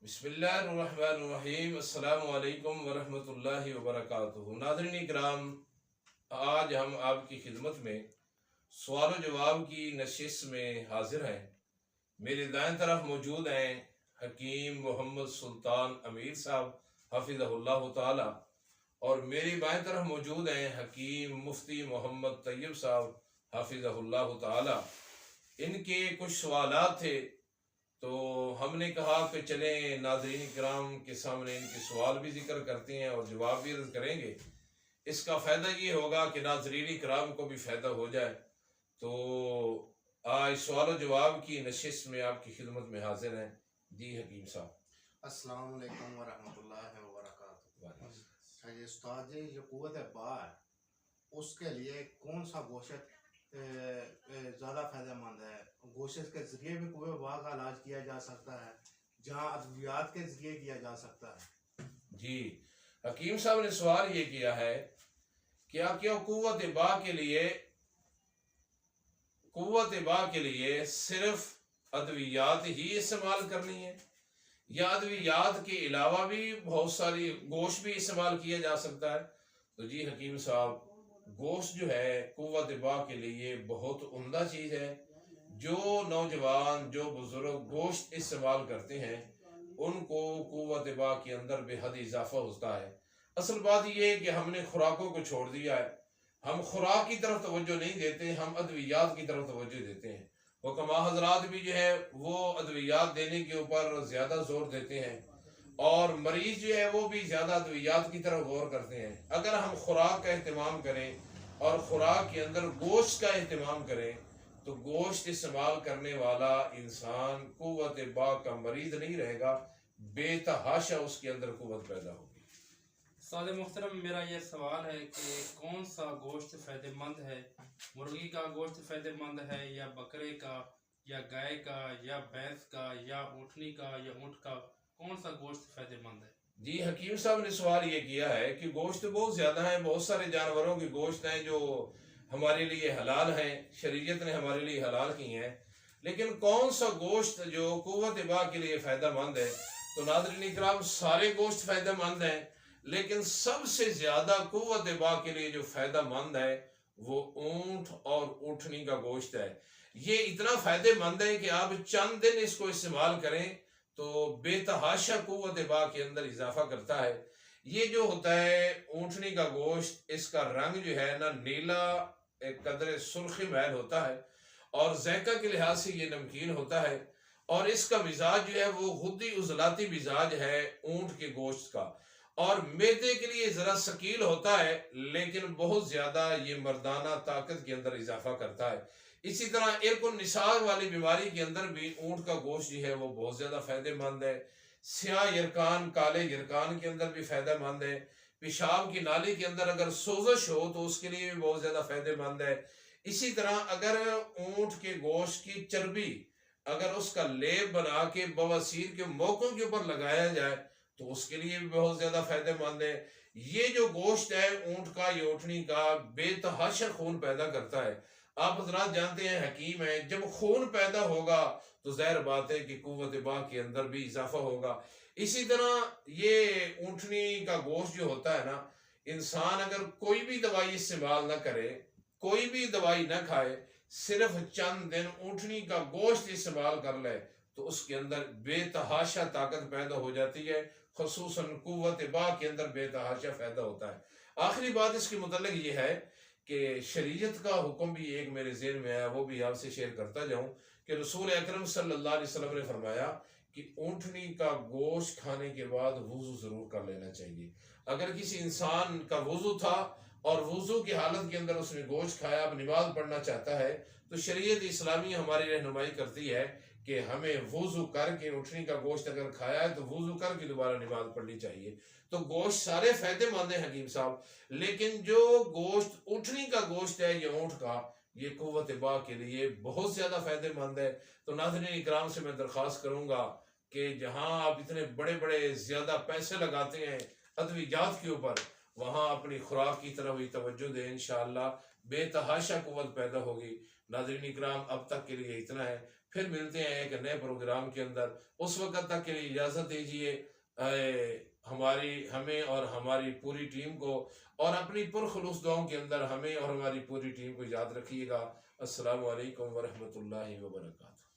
بسم اللہ الرحمن الرحیم۔ السلام علیکم ورحمۃ اللہ وبرکاتہ۔ ناظرین اکرام، آج ہم آپ کی خدمت میں سوال و جواب کی نشست میں حاضر ہیں۔ میرے دائیں طرف موجود ہیں حکیم محمد سلطان امیر صاحب حفظہ اللہ تعالی، اور میری بائیں طرف موجود ہیں حکیم مفتی محمد طیب صاحب حفظہ اللہ تعالی۔ ان کے کچھ سوالات تھے تو ہم نے کہا کہ چلیں ناظرین کرام کے سامنے ان کے سوال بھی ذکر کرتے ہیں اور جواب بھی عرض کریں گے۔ اس کا فائدہ یہ ہوگا کہ ناظرین کرام کو بھی فائدہ ہو جائے۔ تو آج سوال و جواب کی نشست میں آپ کی خدمت میں حاضر ہیں۔ جی حکیم صاحب۔ السلام علیکم ورحمۃ اللہ وبرکاتہ۔ یہ استاد جی، جو قوت با ہے اس کے لیے کون سا گوشت زیادہ فائدہ مند ہے؟ گوشت کے ذریعے بھی قوت با کا علاج کیا جا سکتا ہے، جہاں ادویات کے ذریعے کیا جا سکتا ہے؟ جی حکیم صاحب نے سوال یہ کیا ہے کہ کیا قوت با کے لیے صرف ادویات ہی استعمال کرنی ہے، یا ادویات کے علاوہ بھی بہت ساری گوشت بھی استعمال کیا جا سکتا ہے؟ تو جی حکیم صاحب، گوشت جو ہے قوت با کے لیے بہت عمدہ چیز ہے۔ جو نوجوان، جو بزرگ گوشت استعمال کرتے ہیں ان کو قوت با کے اندر بے حد اضافہ ہوتا ہے۔ اصل بات یہ ہے کہ ہم نے خوراکوں کو چھوڑ دیا ہے، ہم خوراک کی طرف توجہ نہیں دیتے، ہم ادویات کی طرف توجہ دیتے ہیں۔ حکماء حضرات بھی جو ہے وہ ادویات دینے کے اوپر زیادہ زور دیتے ہیں، اور مریض جو ہے وہ بھی زیادہ ادویات کی طرف غور کرتے ہیں۔ اگر ہم خوراک کا اہتمام کریں اور خوراک کے اندر گوشت کا اہتمام کریں تو گوشت استعمال کرنے والا انسان قوت با کا مریض نہیں رہے گا، بے تحاشا اس کے اندر قوت پیدا ہوگی۔ استاد محترم، میرا یہ سوال ہے کہ کون سا گوشت فائدہ مند ہے؟ مرغی کا گوشت فائدہ مند ہے، یا بکرے کا، یا گائے کا، یا بھینس کا، یا اونٹنی کا، یا اونٹ کا؟ کون سا گوشت فائدہ مند ہے؟ جی حکیم صاحب نے سوال یہ کیا ہے کہ گوشت بہت زیادہ ہیں، بہت سارے جانوروں کے گوشت ہیں جو ہمارے لیے حلال ہیں، شریعت نے ہمارے لیے حلال کی ہیں، لیکن کون سا گوشت جو قوت با کے لیے فائدہ مند ہے؟ تو ناظرین اکرام، سارے گوشت فائدہ مند ہیں، لیکن سب سے زیادہ قوت با کے لیے جو فائدہ مند ہے وہ اونٹ اور اونٹنی کا گوشت ہے۔ یہ اتنا فائدہ مند ہے کہ آپ چند دن اس کو استعمال کریں تو بے تحاشا قوت با کے اندر اضافہ کرتا ہے۔ یہ جو ہوتا ہے اونٹنی کا گوشت، اس کا رنگ جو ہے نا نیلا، ایک قدر سرخی میل ہوتا ہے، اور ذائقہ کے لحاظ سے یہ نمکین ہوتا ہے، اور اس کا مزاج جو ہے وہ غدی عضلاتی مزاج ہے اونٹ کے گوشت کا، اور معدے کے لیے ذرا ثقیل ہوتا ہے، لیکن بہت زیادہ یہ مردانہ طاقت کے اندر اضافہ کرتا ہے۔ اسی طرح ارق النساء والی بیماری کے اندر بھی اونٹ کا گوشت جو ہے وہ بہت زیادہ فائدہ مند ہے۔ سیاہ یرکان، کالے یرکان کے اندر بھی فائدہ مند ہے۔ پیشاب کی نالی کے اندر اگر سوزش ہو تو اس کے لیے بھی بہت زیادہ فائدہ مند ہے۔ اسی طرح اگر اونٹ کے گوشت کی چربی اگر اس کا لیپ بنا کے بواسیر کے موقعوں کے اوپر لگایا جائے تو اس کے لیے بھی بہت زیادہ فائدہ مند ہے۔ یہ جو گوشت ہے اونٹ کا یا اونٹنی کا بے تحاشا خون پیدا کرتا ہے۔ آپ حضرات جانتے ہیں، حکیم ہیں، جب خون پیدا ہوگا تو ظاہر بات ہے کہ قوت با کے اندر بھی اضافہ ہوگا۔ اسی طرح یہ اونٹنی کا گوشت جو ہوتا ہے نا، انسان اگر کوئی بھی دوائی استعمال نہ کرے، کوئی بھی دوائی نہ کھائے، صرف چند دن اونٹنی کا گوشت استعمال کر لے تو اس کے اندر بے تحاشا طاقت پیدا ہو جاتی ہے، خصوصاً قوت با کے اندر بے تحاشا فائدہ ہوتا ہے۔ آخری بات اس کے متعلق یہ ہے کہ شریعت کا حکم بھی ایک میرے ذہن میں آیا، وہ بھی آپ سے شیئر کرتا جاؤں کہ رسول اکرم صلی اللہ علیہ وسلم نے فرمایا کہ اونٹنی کا گوشت کھانے کے بعد وضو ضرور کر لینا چاہیے۔ اگر کسی انسان کا وضو تھا اور وضو کی حالت کے اندر اس نے گوشت کھایا، اب نماز پڑھنا چاہتا ہے، تو شریعت اسلامی ہماری رہنمائی کرتی ہے کہ ہمیں وضو کر کے، اونٹنی کا گوشت اگر کھایا ہے تو وضو کر کے دوبارہ نماز پڑھنی چاہیے۔ تو گوشت سارے فائدے مند ہیں حکیم صاحب، لیکن جو گوشت اونٹنی کا گوشت ہے یا اونٹ کا، یہ قوت با کے لیے بہت زیادہ فائدہ مند ہے۔ تو ناظرین اکرام سے میں درخواست کروں گا کہ جہاں آپ اتنے بڑے بڑے زیادہ پیسے لگاتے ہیں ادویات کے اوپر، وہاں اپنی خوراک کی طرف بھی توجہ دیں، انشاءاللہ بے تحاشا قوت پیدا ہوگی۔ ناظرین اکرام، اب تک کے لیے اتنا ہے، پھر ملتے ہیں ایک نئے پروگرام کے اندر. اس وقت تک کے لیے اجازت دیجیے ہمیں اور ہماری پوری ٹیم کو، اور اپنی پرخلوص دعاؤں کے اندر ہمیں اور ہماری پوری ٹیم کو یاد رکھیے گا. السلام علیکم ورحمۃ اللہ وبرکاتہ.